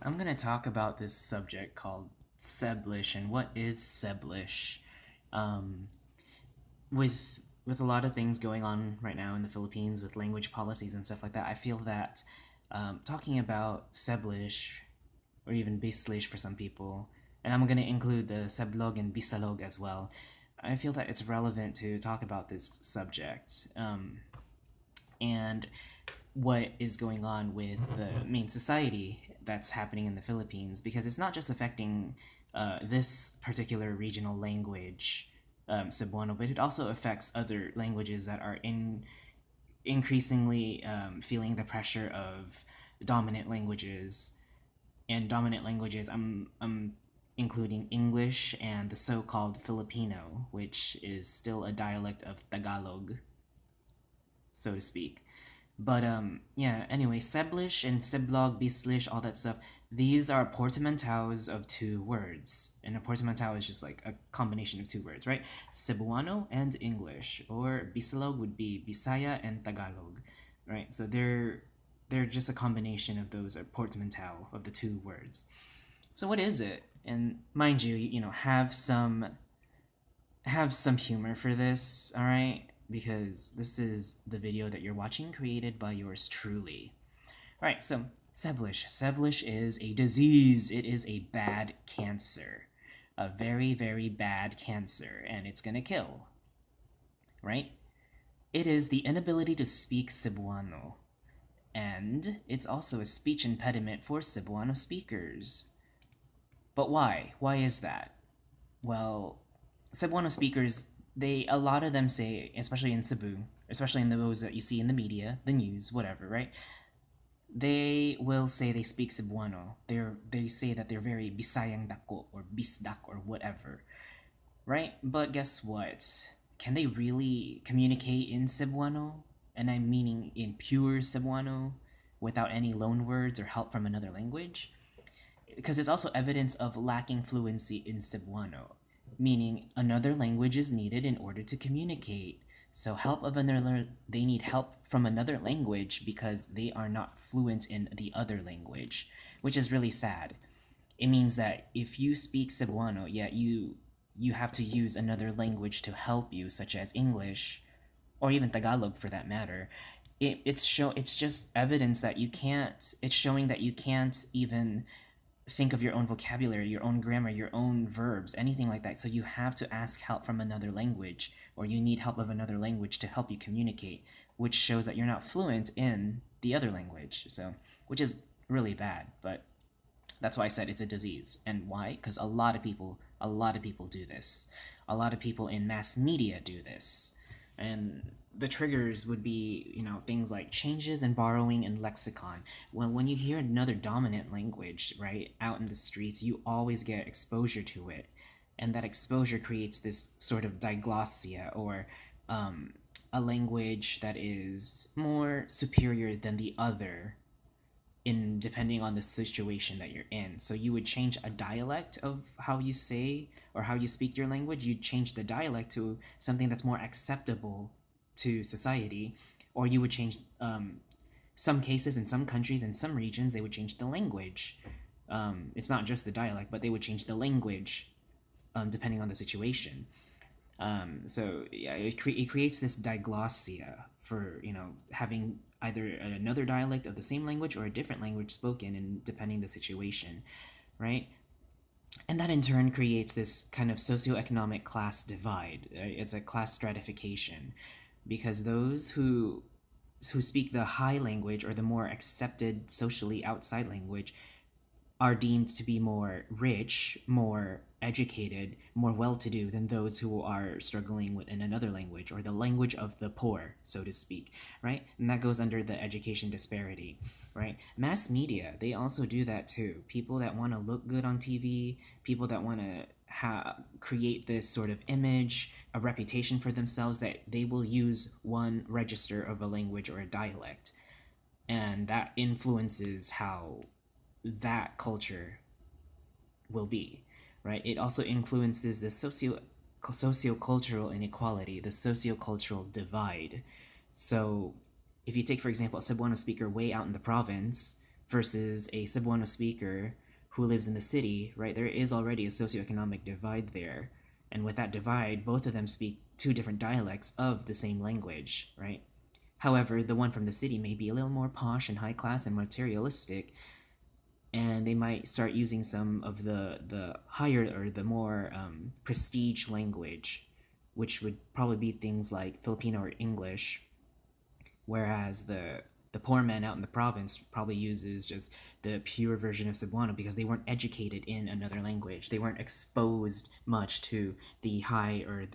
I'm going to talk about this subject called Ceblish and what is Ceblish. Um, with a lot of things going on right now in the Philippines with language policies and stuff like that, I feel that talking about Ceblish or even Bislish for some people, and I'm going to include the Seblog and Bisalog as well. I feel that it's relevant to talk about this subject and what is going on with the main society that's happening in the Philippines, because it's not just affecting this particular regional language, Cebuano, but it also affects other languages that are increasingly feeling the pressure of dominant languages. And dominant languages, I'm including English and the so-called Filipino, which is still a dialect of Tagalog, so to speak. But yeah, anyway, Ceblish and Ceblog, Bislish, all that stuff, these are portmanteaus of two words. And a portmanteau is just like a combination of two words, right? Cebuano and English. Or Bisalog would be Bisaya and Tagalog, right? So they're just a combination of those, a portmanteau of the two words. So what is it? And mind you, have some humor for this, all right? Because this is the video that you're watching created by yours truly. All right, so Ceblish. Ceblish is a disease. It is a bad cancer. A very, very bad cancer, and it's gonna kill, right? It is the inability to speak Cebuano, and it's also a speech impediment for Cebuano speakers. But why? Why is that? Well, Cebuano speakers, a lot of them say, especially in Cebu, especially in those that you see in the media, the news, whatever, right? They will say they speak Cebuano. They say that they're very Bisayang dako or bisdak or whatever, right? But guess what? Can they really communicate in Cebuano? And I'm meaning in pure Cebuano, without any loan words or help from another language? Because it's also evidence of lacking fluency in Cebuano, meaning another language is needed in order to communicate. So they need help from another language because they are not fluent in the other language, which is really sad. It means that if you speak Cebuano, yeah, you have to use another language to help you, such as English or even Tagalog for that matter. It's just evidence that you can't. It's showing that you can't even think of your own vocabulary, your own grammar, your own verbs, anything like that. So you have to ask help from another language, or you need help of another language to help you communicate, which shows that you're not fluent in the other language. So, which is really bad, but that's why I said it's a disease. And why? Because a lot of people do this. A lot of people in mass media do this. And the triggers would be, things like changes in borrowing and lexicon. Well, when you hear another dominant language, right, out in the streets, you always get exposure to it. And that exposure creates this sort of diglossia, or a language that is more superior than the other in depending on the situation that you're in. So you would change a dialect of how you say or how you speak your language. You'd change the dialect to something that's more acceptable to society, or you would change some cases in some countries, in some regions, they would change the language. It's not just the dialect, but they would change the language depending on the situation. So yeah, it creates this diglossia for having either another dialect of the same language or a different language spoken, and depending the situation, right? And that in turn creates this kind of socioeconomic class divide. Right? It's a class stratification, because those who speak the high language or the more accepted socially outside language are deemed to be more rich, more educated, more well-to-do than those who are struggling with in another language, or the language of the poor, so to speak, right? And that goes under the education disparity, right? Mass media, they also do that too. People that want to look good on TV, people that want to create this sort of image, a reputation for themselves, that they will use one register of a language or a dialect, and that influences how that culture will be, right? It also influences the sociocultural inequality, the sociocultural divide. So if you take, for example, a Cebuano speaker way out in the province versus a Cebuano speaker who lives in the city, right? There is already a socioeconomic divide there. And with that divide, both of them speak two different dialects of the same language, right? However, the one from the city may be a little more posh and high class and materialistic, and they might start using some of the higher or the more prestige language, which would probably be things like Filipino or English, whereas the poor man out in the province probably uses just the pure version of Cebuano because they weren't educated in another language. They weren't exposed much to the high or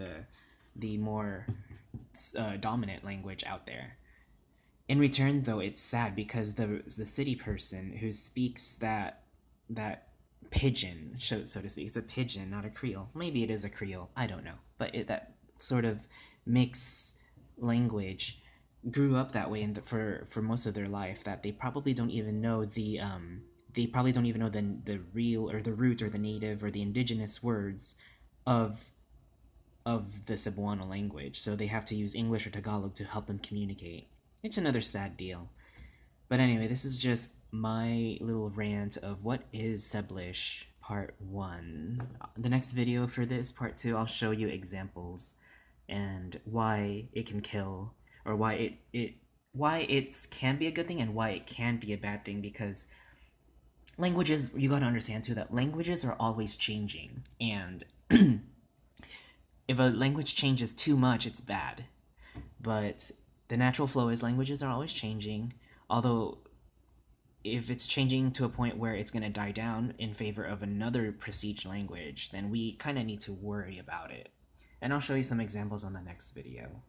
the more dominant language out there. In return, though, it's sad because the city person who speaks that pidgin, so to speak, it's a pidgin, not a Creole. Maybe it is a Creole. I don't know, but that sort of mix language grew up that way for most of their life, that they probably don't even know the real or the root or the native or the indigenous words of the Cebuano language, so they have to use English or Tagalog to help them communicate. It's another sad deal. But anyway, this is just my little rant of what is Ceblish part 1. The next video for this, part 2, I'll show you examples and why it can kill, or why it can be a good thing and why it can be a bad thing, because languages, you gotta understand too that languages are always changing, and if a language changes too much, it's bad. But the natural flow is languages are always changing, although if it's changing to a point where it's going to die down in favor of another prestige language, then we kind of need to worry about it. And I'll show you some examples on the next video.